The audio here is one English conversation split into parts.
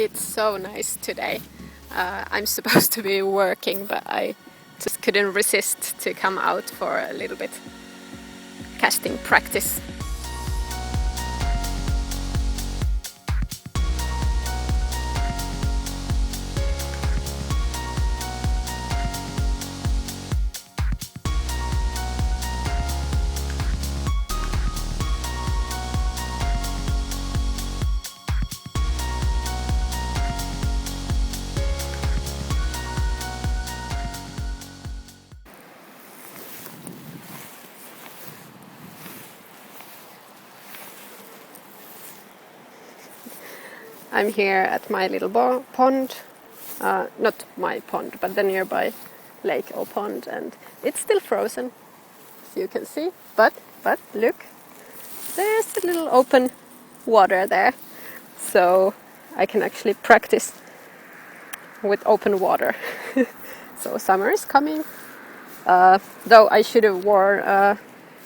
It's so nice today. I'm supposed to be working, but I just couldn't resist to come out for a little bit casting practice. I'm here at my little pond, not my pond, but the nearby lake or pond, and it's still frozen, as you can see, but look, there's a little open water there, so I can actually practice with open water. So summer is coming, though I should have worn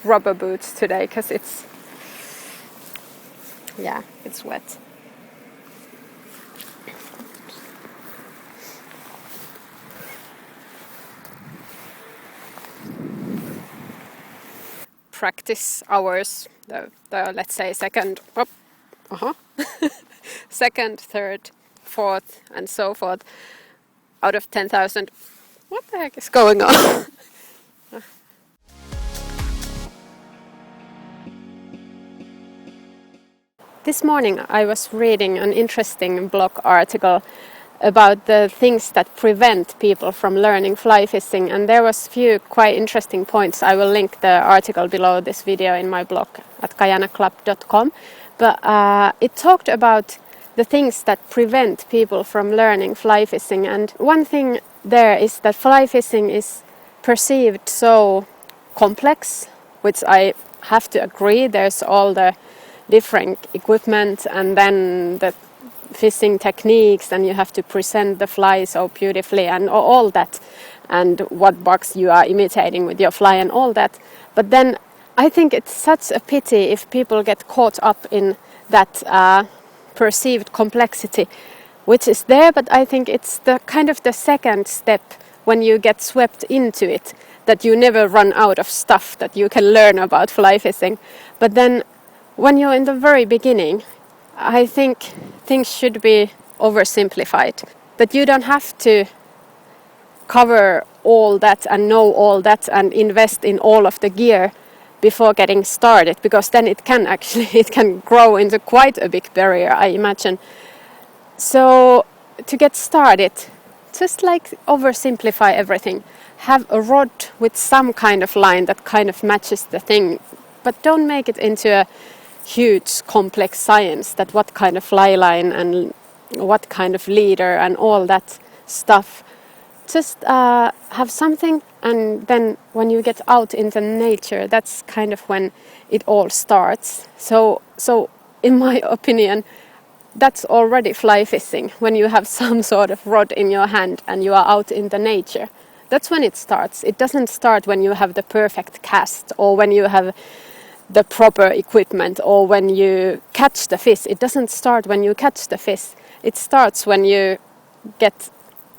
rubber boots today because it's wet. Practice hours, the let's say second, second, third, fourth, and so forth, out of 10,000. What the heck is going on? This morning I was reading an interesting blog article about the things that prevent people from learning fly fishing, and there was few quite interesting points. I will link the article below this video in my blog at kajanaclub.com, but it talked about the things that prevent people from learning fly fishing, and one thing there is that fly fishing is perceived so complex, which I have to agree. There's all the different equipment and then the fishing techniques, and you have to present the fly so beautifully and all that, and what bugs you are imitating with your fly and all that. But then I think it's such a pity if people get caught up in that perceived complexity, which is there, but I think it's the kind of the second step when you get swept into it, that you never run out of stuff that you can learn about fly fishing. But then when you're in the very beginning, I think things should be oversimplified, that you don't have to cover all that and know all that and invest in all of the gear before getting started, because then it can grow into quite a big barrier, I imagine. So to get started, just like oversimplify everything. Have a rod with some kind of line that kind of matches the thing, but don't make it into a huge complex science, that what kind of fly line and what kind of leader and all that stuff. Just have something, and then when you get out into nature, that's kind of when it all starts. So in my opinion, that's already fly fishing, when you have some sort of rod in your hand and you are out in the nature. That's when it starts. It doesn't start when you have the perfect cast or when you have the proper equipment or when you catch the fish. It doesn't start when you catch the fish. It starts when you get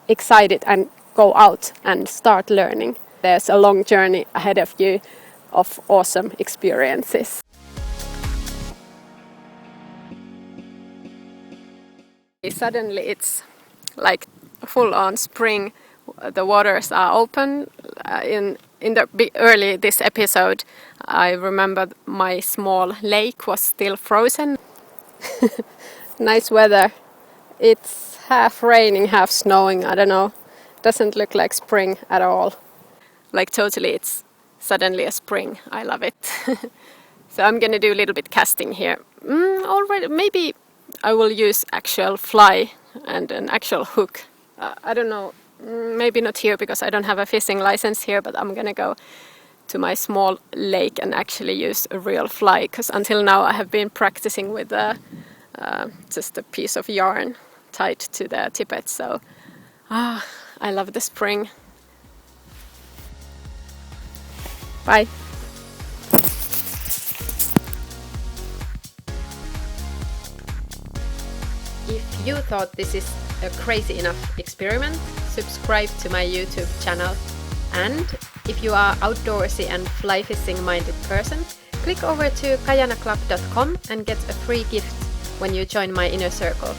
excited and go out and start learning. There's a long journey ahead of you of awesome experiences. Suddenly it's like full on spring. The waters are open. In the early this episode, I remember my small lake was still frozen. Nice weather. It's half raining, half snowing. I don't know. Doesn't look like spring at all. Like totally, it's suddenly a spring. I love it. So I'm gonna do a little bit casting here. Already, maybe I will use actual fly and an actual hook. I don't know. Maybe not here because I don't have a fishing license here, but I'm gonna go to my small lake and actually use a real fly, because until now I have been practicing with just a piece of yarn tied to the tippet. So I love the spring. Bye. If you thought this is a crazy enough experiment, subscribe to my YouTube channel. And if you are outdoorsy and fly fishing minded person, click over to kajanaclub.com and get a free gift when you join my inner circle.